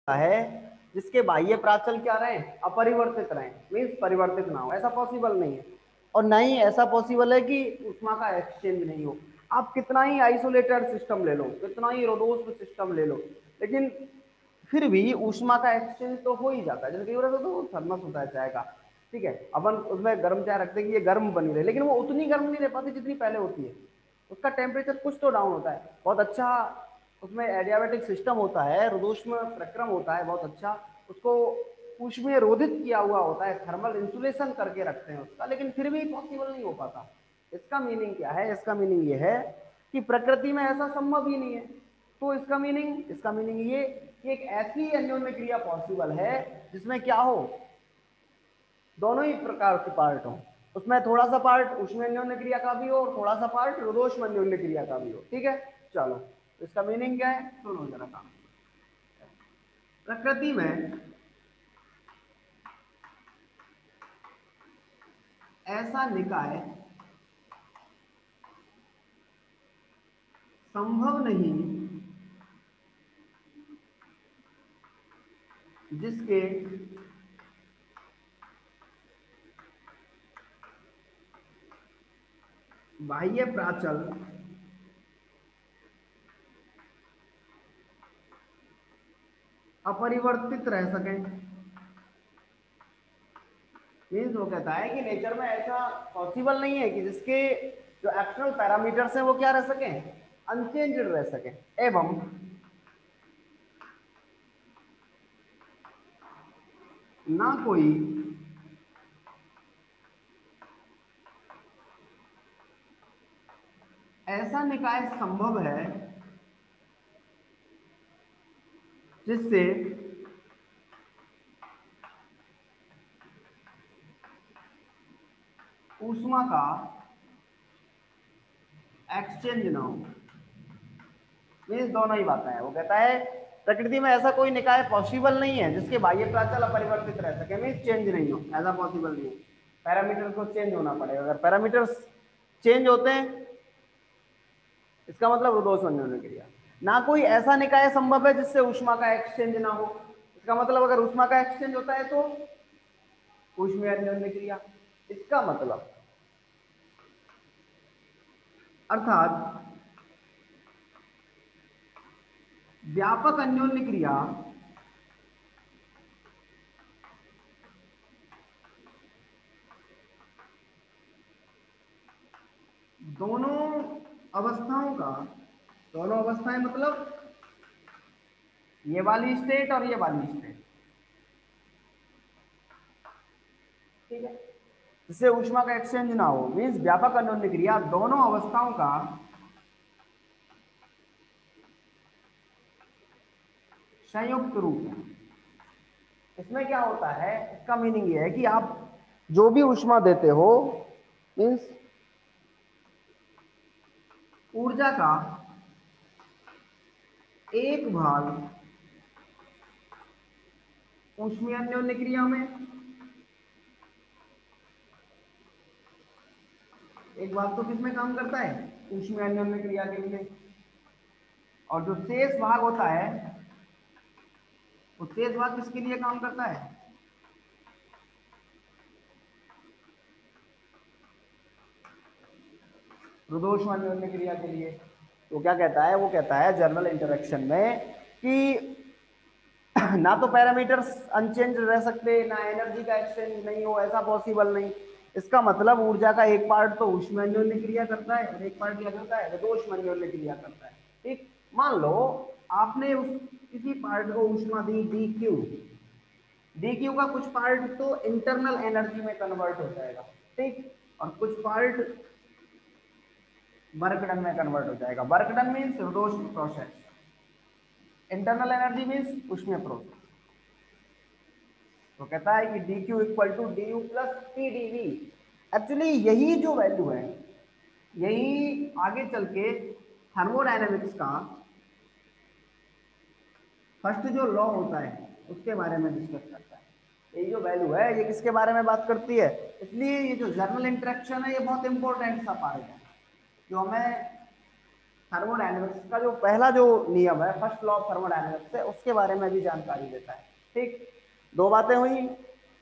है जिसके बाह्य प्राचल क्या रहे, अपरिवर्तित रहे, मीन्स परिवर्तित ना हो, ऐसा पॉसिबल नहीं है। और ना ही ऐसा पॉसिबल है कि ऊष्मा का एक्सचेंज नहीं हो। आप कितना ही आइसोलेटेड सिस्टम ले लो, कितना ही रोडोस्ड सिस्टम ले लो, लेकिन फिर भी ऊष्मा का एक्सचेंज तो हो ही जाता है। जैसे कई बार तो थर्मस होता है चाय का, ठीक है, अपन उसमें गर्म चाय रखते हैं कि ये गर्म बनी रहे, लेकिन वो उतनी गर्म नहीं रह पाती जितनी पहले होती है। उसका टेम्परेचर कुछ तो डाउन होता है। बहुत अच्छा उसमें एडियाबैटिक सिस्टम होता है, रुदोष्म प्रक्रम होता है बहुत अच्छा, उसको ऊष्मीय रोधित किया हुआ होता है, थर्मल इंसुलेशन करके रखते हैं उसका, लेकिन फिर भी पॉसिबल नहीं हो पाता। इसका मीनिंग क्या है? इसका मीनिंग ये है कि प्रकृति में ऐसा संभव ही नहीं है। तो इसका मीनिंग ये कि एक ऐसी अन्योन्य क्रिया पॉसिबल है जिसमें क्या हो, दोनों ही प्रकार के पार्ट हो। उसमें थोड़ा सा पार्ट ऊष्मीय अन्योन्य क्रिया का भी हो और थोड़ा सा पार्ट रुदोष्म अन्योन्य क्रिया का भी हो। ठीक है, चलो इसका मीनिंग क्या है, सुनो जरा काम। प्रकृति में ऐसा निकाय संभव नहीं जिसके बाह्य प्राचल अपरिवर्तित रह सके। मीन्स वो कहता है कि नेचर में ऐसा पॉसिबल नहीं है कि जिसके जो एक्सटर्नल पैरामीटर्स हैं वो क्या रह सके, अनचेंज्ड रह सके, एवं ना कोई ऐसा निकाय संभव है जिससे ऊष्मा का एक्सचेंज ना हो। मीन्स दोनों ही बातें हैं। वो कहता है प्रकृति में ऐसा कोई निकाय पॉसिबल नहीं है जिसके बाह्य प्राचल अपरिवर्तित रह सके, मीन्स चेंज नहीं हो, ऐसा पॉसिबल नहीं है। पैरामीटर को चेंज होना पड़ेगा। अगर पैरामीटर्स चेंज होते हैं इसका मतलब रुदोष अन्योन्य क्रिया। ना कोई ऐसा निकाय संभव है जिससे ऊष्मा का एक्सचेंज ना हो। इसका मतलब अगर ऊष्मा का एक्सचेंज होता है तो ऊष्मीय अन्योन्य क्रिया। इसका मतलब अर्थात व्यापक अन्योन्य क्रिया दोनों अवस्थाओं का, दोनों अवस्थाएं मतलब ये वाली स्टेट और ये वाली स्टेट, ठीक है, जिससे ऊष्मा का एक्सचेंज ना हो, मीन्स व्यापक अन्योन्य क्रिया दोनों अवस्थाओं का संयुक्त रूप है। इसमें क्या होता है, इसका मीनिंग ये है कि आप जो भी ऊष्मा देते हो, मीन्स ऊर्जा का एक भाग ऊष्मीय अन्योन्य क्रिया में, एक भाग तो किसमें काम करता है, ऊष्मीय अन्योन्य क्रिया के लिए, और जो शेष भाग होता है वो शेष भाग किसके लिए काम करता है, रुदोष्म अन्योन्य क्रिया के लिए। तो क्या कहता है, वो कहता है जर्नल इंटरेक्शन में कि ना तो पैरामीटर्स अनचेंज रह सकते, ना एनर्जी का एक्सचेंज नहीं हो, ऐसा पॉसिबल नहीं। इसका मतलब ऊर्जा का एक पार्ट तो ऊष्मीय अन्योन्य क्रिया करता है और एक पार्ट क्या करता है, रुदोष्म अन्योन्य क्रिया करता है। ठीक, मान लो आपने उस किसी पार्ट को ऊष्मा दी डी क्यू, डी क्यू का कुछ पार्ट तो इंटरनल एनर्जी में कन्वर्ट हो जाएगा, ठीक, और कुछ पार्ट वर्क डन में कन्वर्ट हो जाएगा। वर्क डन मीन्स रुदोष्म प्रोसेस, इंटरनल एनर्जी मीन्स ऊष्मीय प्रोसेस। तो कहता है कि D Q equal to D U plus T D V. Actually यही जो वैल्यू है, यही आगे चल के थर्मोडायनेमिक्स का फर्स्ट जो लॉ होता है उसके बारे में डिस्कस करता है। ये जो वैल्यू है ये किसके बारे में बात करती है, इसलिए ये जो जर्नल इंटरेक्शन है ये बहुत इंपॉर्टेंट सा पार्ट है जो हमें थर्मोडायनेमिक्स का जो पहला जो नियम है, फर्स्ट लॉ ऑफ थर्मोडायनेमिक्स है, उसके बारे में भी जानकारी देता है। ठीक, दो बातें हुई।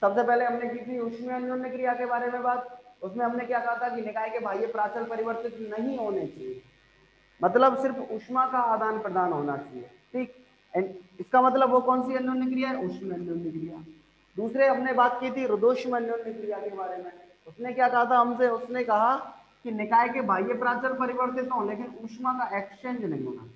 सबसे पहले हमने की थी ऊष्मीय अन्योन्य क्रिया के बारे में बात। उसमें हमने क्या कहा था कि निकाय के बाह्य प्राचल परिवर्तित नहीं होने चाहिए, मतलब सिर्फ ऊष्मा का आदान प्रदान होना चाहिए। ठीक, इसका मतलब वो कौन सी अन्योन्य क्रिया है? ऊष्मीय अन्योन्य क्रिया। दूसरे हमने बात की थी रुद्धोष्म अन्योन्य क्रिया के बारे में। उसने क्या कहा था हमसे? उसने कहा कि निकाय के बाह्य प्राचल परिवर्तित हो लेकिन ऊष्मा का एक्सचेंज नहीं होना,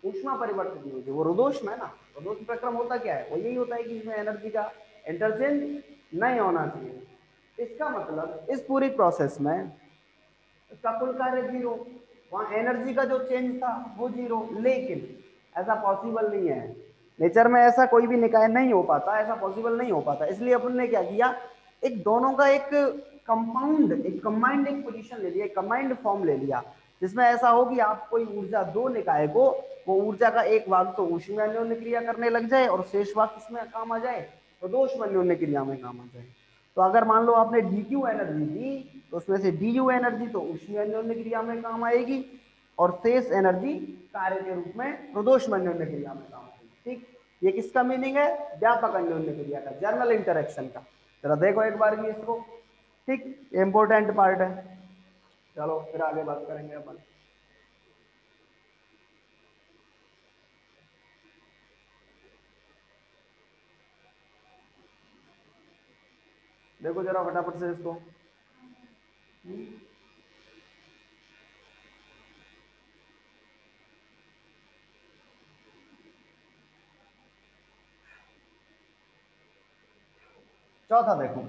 ऊष्मा परिवर्तित नहीं होती। वो रुद्धोष्म है ना, रुद्धोष्म प्रक्रम होता क्या है? वो यही होता है कि इसमें एनर्जी का इंटरचेंज नहीं होना चाहिए। इसका मतलब इस पूरी प्रोसेस में इसका कुल कार्य जीरो, वहां एनर्जी का जो चेंज था वो जीरो। लेकिन ऐसा पॉसिबल नहीं है, नेचर में ऐसा कोई भी निकाय नहीं हो पाता, ऐसा पॉसिबल नहीं हो पाता। इसलिए अपन ने क्या किया, एक दोनों का एक कंपाउंड, एक कंबाइंड एक पोजीशन ले लिया, एक कंबाइंड फॉर्म ले लिया, जिसमें ऐसा हो कि आप कोई ऊर्जा दो निकाय को, वो ऊर्जा का एक भाग तो ऊष्मीय अन्योन्य क्रिया करने लग जाए और शेष भाग किसमें काम आ जाए? तो दोष्म अन्योन्य क्रिया में काम आ जाए। तो अगर मान लो आपने dq एनर्जी दी, तो उसमें से du एनर्जी तो ऊष्मीय अन्योन्य क्रिया में काम आएगी और शेष एनर्जी कार्य के रूप में प्रदोष अन्योन्य क्रिया में काम आएगी। ठीक, ये किसका मीनिंग है? व्यापक अन्योन्य क्रिया का, जर्नल इंटरेक्शन का। जरा देखो एक बार भी इसको। ठीक, इंपॉर्टेंट पार्ट है। चलो फिर आगे बात करेंगे अपन। देखो जरा फटाफट से इसको। चौथा देखो,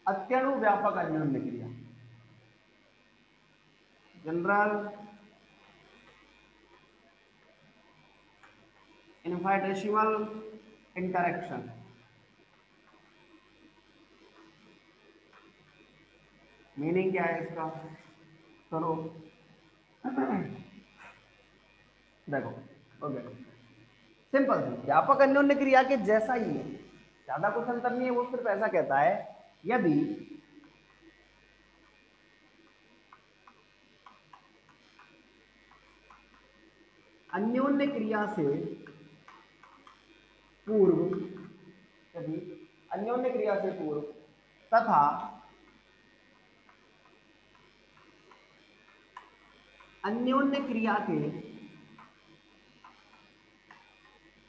अत्यणु व्यापक अन्योन्य क्रिया, जनरल इनफाइनेशिमल इंटरेक्शन। मीनिंग क्या है इसका? सुनो, देखो, ओके, सिंपल है, व्यापक अन्योन्य क्रिया के जैसा ही है, ज्यादा कुछ अंतर नहीं है। वो सिर्फ ऐसा कहता है, यदि अन्योन्य क्रिया से पूर्व, यदि अन्योन्य क्रिया से पूर्व तथा अन्योन्य क्रिया के,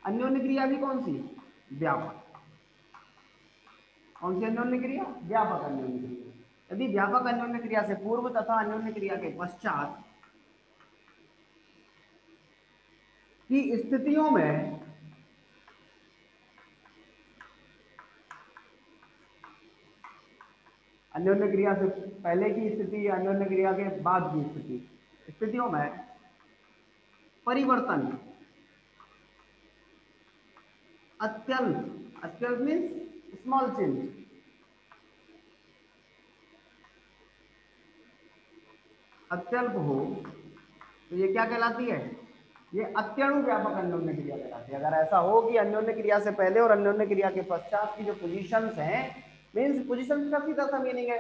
अन्योन्य क्रिया भी कौन सी? व्यापक। कौन सी अन्योन्य क्रिया? व्यापक अन्योन्य क्रिया। यदि व्यापक अन्योन्य क्रिया से पूर्व तथा अन्योन्य क्रिया के पश्चात की स्थितियों में अन्योन्य क्रिया से पहले की स्थिति या अन्योन्य क्रिया के बाद की स्थिति, स्थितियों में परिवर्तन अत्यल्प, अत्यल्प मीन्स स्मॉल चेंज, अत्यल्प हो, तो ये क्या कहलाती है? ये अत्यणु व्यापक अन्योन्य क्रिया कहलाती है। अगर ऐसा हो कि अन्योन्य क्रिया से पहले और अन्योन्य क्रिया के पश्चात की जो पोजीशंस हैं, मीन्स पोजीशंस का सीधा सा मीनिंग है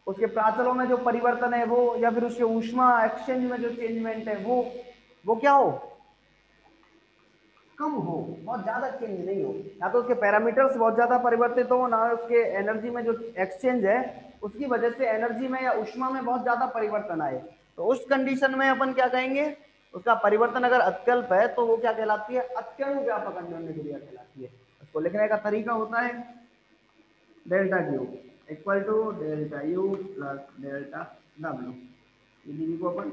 उसके प्राचलों में जो परिवर्तन है वो, या फिर उसके ऊष्मा एक्सचेंज में जो चेंजमेंट है वो क्या हो? कम हो, बहुत ज्यादा चेंज नहीं हो। या तो उसके पैरामीटर्स बहुत ज्यादा परिवर्तित हो, ना उसके एनर्जी में जो एक्सचेंज है उसकी वजह से एनर्जी में या ऊष्मा में बहुत ज्यादा परिवर्तन आए। तो उस कंडीशन में अपन क्या कहेंगे? उसका परिवर्तन अगर अत्यल्प है तो वो क्या कहलाती है? अत्यणु व्यापक अन्योन्य क्रिया कहलाती है। उसको लिखने का तरीका होता है delta Q equal to delta U plus delta W. को अपन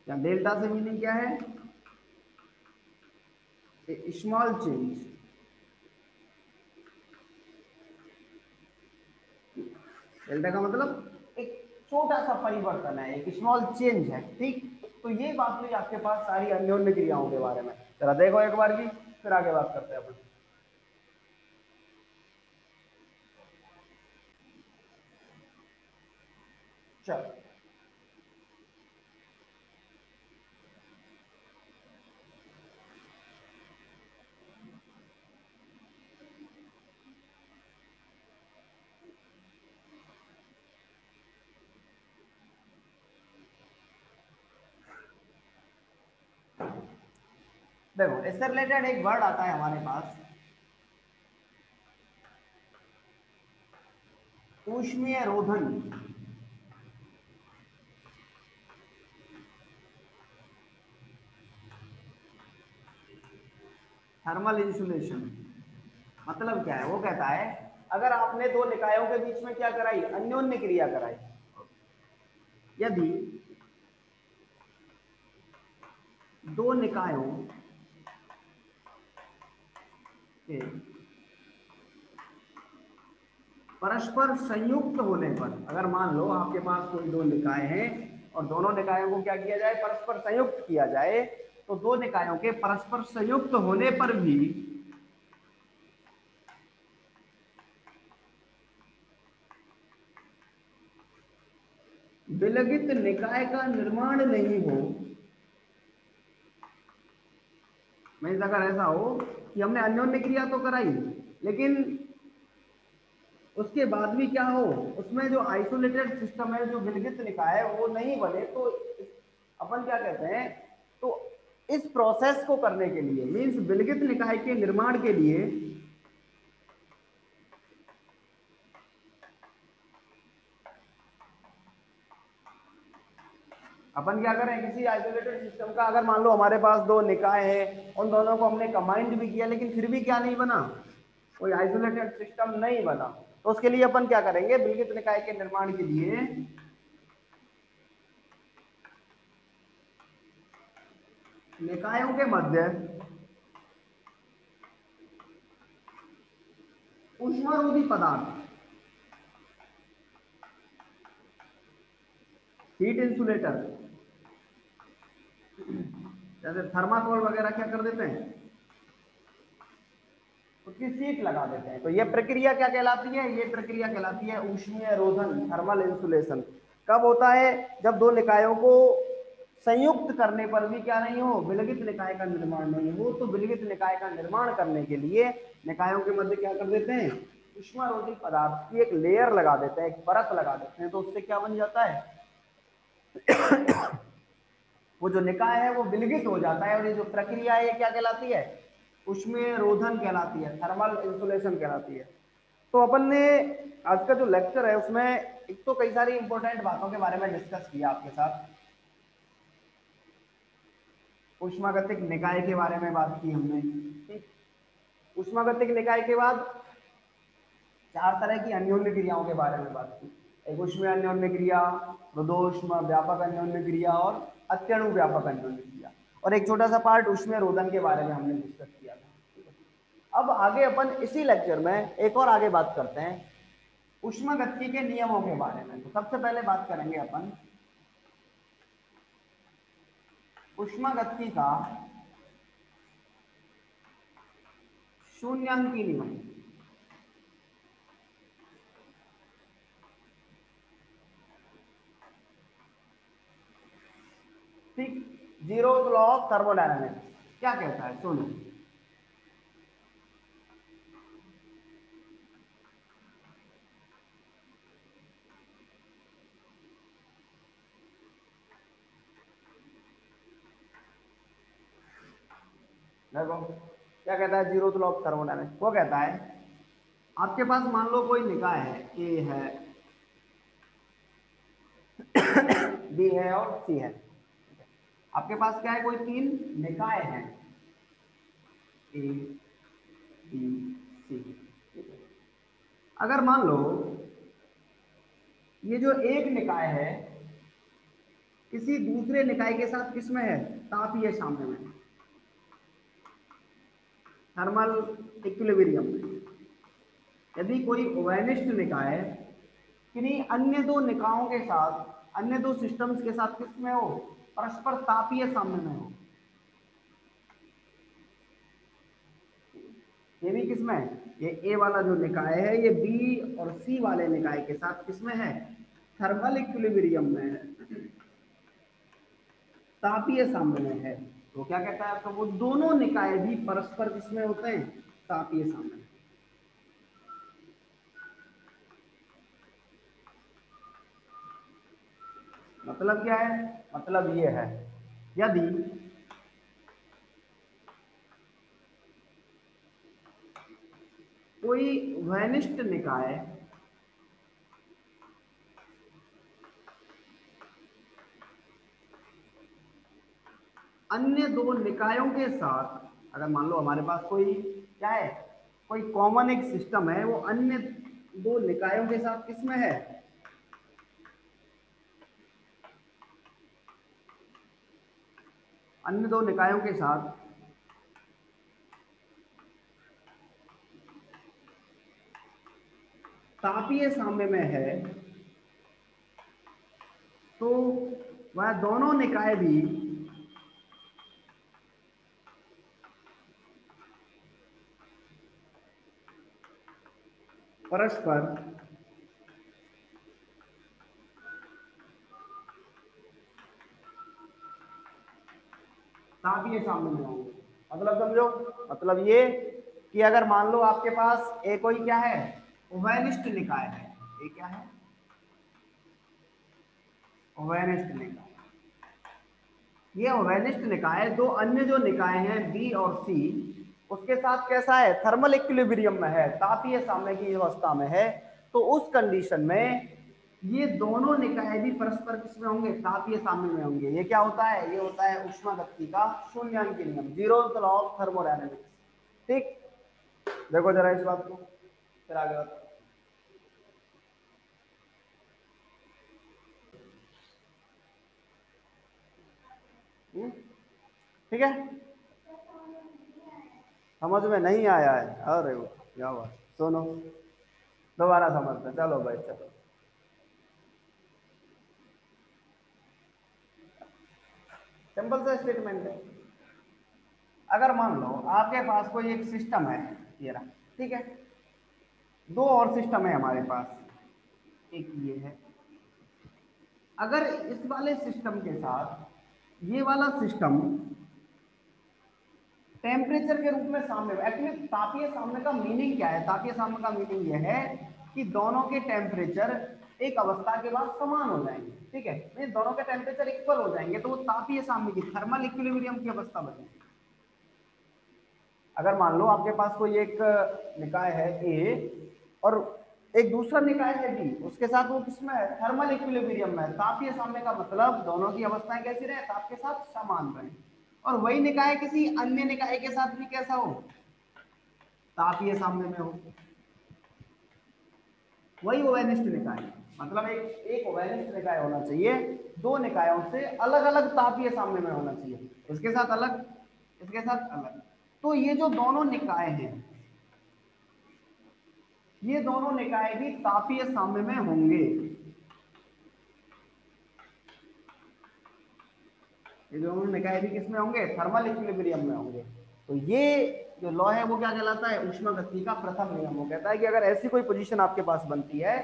या डेल्टा से मीनिंग क्या है? स्मॉल चेंज, डेल्टा का मतलब एक छोटा सा परिवर्तन है, एक स्मॉल चेंज है। ठीक, तो ये बात हुई आपके पास सारी अन्योन्य क्रियाओं के बारे में। जरा देखो एक बार भी, फिर आगे बात करते हैं अपन। चलो देखो, इससे रिलेटेड एक वर्ड आता है हमारे पास, ऊष्मीय रोधन। थर्मल इंसुलेशन मतलब क्या है? वो कहता है अगर आपने दो निकायों के बीच में क्या कराई, अन्योन्य क्रिया कराई, यदि दो निकायों के परस्पर संयुक्त होने पर, अगर मान लो आपके पास कोई दो निकाय हैं और दोनों निकायों को क्या किया जाए, परस्पर संयुक्त किया जाए, तो दो निकायों के परस्पर संयुक्त होने पर भी विलगित निकाय का निर्माण नहीं हो, मीन्स अगर ऐसा हो कि हमने अन्योन्य क्रिया तो कराई लेकिन उसके बाद भी क्या हो, उसमें जो आइसोलेटेड सिस्टम है, जो विलगित निकाय है, वो नहीं बने, तो अपन क्या कहते हैं, तो इस प्रोसेस को करने के लिए, मीन्स विलगित निकाय के निर्माण के लिए अपन क्या करें, किसी आइसोलेटेड सिस्टम का, अगर मान लो हमारे पास दो निकाय हैं, उन दोनों को हमने कंबाइंड भी किया लेकिन फिर भी क्या नहीं बना, कोई आइसोलेटेड सिस्टम नहीं बना, तो उसके लिए अपन क्या करेंगे, विलगित निकाय के निर्माण के लिए निकायों के मध्य ऊष्मारोधी पदार्थ, हीट इंसुलेटर, जैसे थर्माकोल वगैरह क्या कर देते हैं, उसकी सीट लगा देते हैं। तो ये प्रक्रिया क्या कहलाती है, ये प्रक्रिया कहलाती है ऊष्मीय रोधन, थर्मल इंसुलेशन। कब होता है, जब दो निकायों को संयुक्त करने पर भी क्या नहीं हो, विलगित निकाय का निर्माण नहीं हो, तो विलगित निकाय का निर्माण करने के लिए निकायों के मध्य क्या कर देते हैं, ऊष्मारोधी पदार्थ की एक लेयर लगा देते हैं, एक परत लगा देते हैं। तो उससे क्या बन जाता है, वो जो निकाय है वो विलगित हो जाता है, और ये जो प्रक्रिया है ये क्या कहलाती है, ऊष्मीय रोधन कहलाती है, थर्मल इंसुलेशन कहलाती है। तो अपन ने आज का जो लेक्चर है उसमें एक तो कई सारी इंपॉर्टेंट बातों के बारे में डिस्कस किया आपके साथ, ऊष्मागतिक निकाय के बारे में बात की हमने, ठीक। ऊष्मागतिक निकाय के बाद चार तरह की अन्योन्य क्रियाओं के बारे में बात की, एक ऊष्मीय अन्योन्य क्रिया, मृदोष्म व्यापक अन्योन्य क्रिया और अत्यणु व्यापक अन्योन्य क्रिया, और एक छोटा सा पार्ट ऊष्मीय रोधन के बारे में हमने डिस्कस किया था। अब आगे अपन इसी लेक्चर में एक और आगे बात करते हैं ऊष्मागतिकी के नियमों के बारे में। तो सबसे पहले बात करेंगे अपन ऊष्मागतिकी का शून्यांकी नियम। ठीक, जीरो लॉ ऑफ थर्मोडायनामिक्स क्या कहता है, सुनो। देखो क्या कहता है जीरो लॉ ऑफ थर्मोडायनामिक्स, वो कहता है आपके पास मान लो कोई निकाय है, ए है, बी है और सी है। आपके पास क्या है, कोई तीन निकाय हैं, ए बी सी। अगर मान लो ये जो एक निकाय है किसी दूसरे निकाय के साथ किसमें है, तापीय साम्य में, थर्मल इक्विलिब्रियम में। यदि कोई ओवेनिष्ट निकाय किन्हीं अन्य दो निकायों के साथ, अन्य दो सिस्टम्स के साथ किसमें हो, परस्पर तापीय साम्य में हो, ये भी किसमें है, ये ए वाला जो निकाय है ये बी और सी वाले निकाय के साथ किसमें है, थर्मल इक्विलिब्रियम में है, तापीय साम्य में है, तो क्या कहता है आपका, वो दोनों निकाय भी परस्पर किसमें होते हैं, तापीय साम्य में। मतलब क्या है, मतलब ये है, यदि कोई वैनिष्ट निकाय अन्य दो निकायों के साथ, अगर मान लो हमारे पास कोई क्या है, कोई कॉमन एक सिस्टम है, वो अन्य दो निकायों के साथ किसमें है, अन्य दो निकायों के साथ तापीय साम्य में है, तो वह दोनों निकाय भी परस्पर तापीय साम्य में होंगे। मतलब समझो, मतलब ये कि अगर मान लो आपके पास एक कोई क्या है, उभयनिष्ठ निकाय है, ये क्या है, उभयनिष्ठ निकाय, ये उभयनिष्ठ निकाय दो अन्य जो निकाय हैं बी और सी, उसके साथ कैसा है, थर्मल इक्विलिब्रियम में है, तापीय साम्य की अवस्था में है, तो उस कंडीशन में ये दोनों निकाय भी परस्पर किसमें होंगे, तापीय साम्य में होंगे। ये क्या होता है, ये होता है ऊष्मागतिकी का शून्याङ्कीय नियम, जीरोथ लॉ ऑफ थर्मोडायनेमिक्स। ठीक, देखो जरा इस बात को, फिर आगे बात। ठीक है, समझ में नहीं आया है, अरे वो क्या हुआ, सुनो दोबारा समझते हैं, चलो भाई चलो। सिंपल सा स्टेटमेंट है, अगर मान लो आपके पास कोई एक सिस्टम है, ये रहा, ठीक है, दो और सिस्टम है हमारे पास, एक ये है, अगर इस वाले सिस्टम के साथ ये वाला सिस्टम टेम्परेचर के रूप में साम्य, एक्चुअली तापीय साम्य का मीनिंग क्या है, तापीय साम्य का मीनिंग यह है कि दोनों के टेम्परेचर एक अवस्था के बाद समान हो जाएंगे, ठीक है, नहीं दोनों के टेम्परेचर इक्वल हो जाएंगे, तो वो तापीय साम्य की थर्मल इक्विलिब्रियम की अवस्था बनेगी। अगर मान लो आपके पास कोई एक निकाय है ए और एक दूसरा निकाय है बी, उसके साथ वो किसमें है, थर्मल इक्विलिब्रियम में, तापीय साम्य का मतलब दोनों की अवस्थाएं कैसी रहे, ताप के साथ समान रहे, और वही निकाय किसी अन्य निकाय के साथ भी कैसा हो, तापीय साम्य में हो, वही ओवेनिस्ट निकाय। मतलब एक ओवेनिस्ट निकाय होना चाहिए, दो निकायों से अलग अलग तापीय साम्य में होना चाहिए, इसके साथ अलग, इसके साथ अलग। तो ये जो दोनों निकाय हैं, ये दोनों निकाय भी तापीय साम्य में होंगे, ये दोनों निकाय भी किसमें होंगे, थर्मल इक्विलिब्रियम में होंगे। तो ये जो लॉ है वो क्या कहलाता है, ऊष्मागतिकी का प्रथम नियम। वो कहता है कि अगर ऐसी कोई पोजीशन आपके पास बनती है,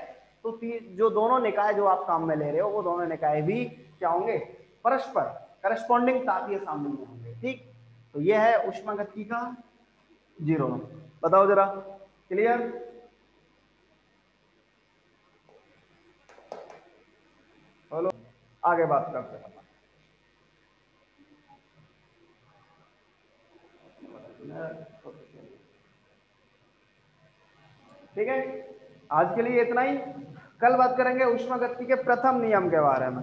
तो जो दोनों निकाय जो आप काम में ले रहे हो, वो दोनों निकाय भी क्या होंगे, परस्पर करस्पॉन्डिंग तापीय साम्य में होंगे। ठीक, तो ये है ऊष्मागतिकी का जीरो। बताओ जरा, क्लियर? बोलो, आगे बात करते हैं। ठीक है, आज के लिए इतना ही, कल बात करेंगे ऊष्मागतिकी के प्रथम नियम के बारे में।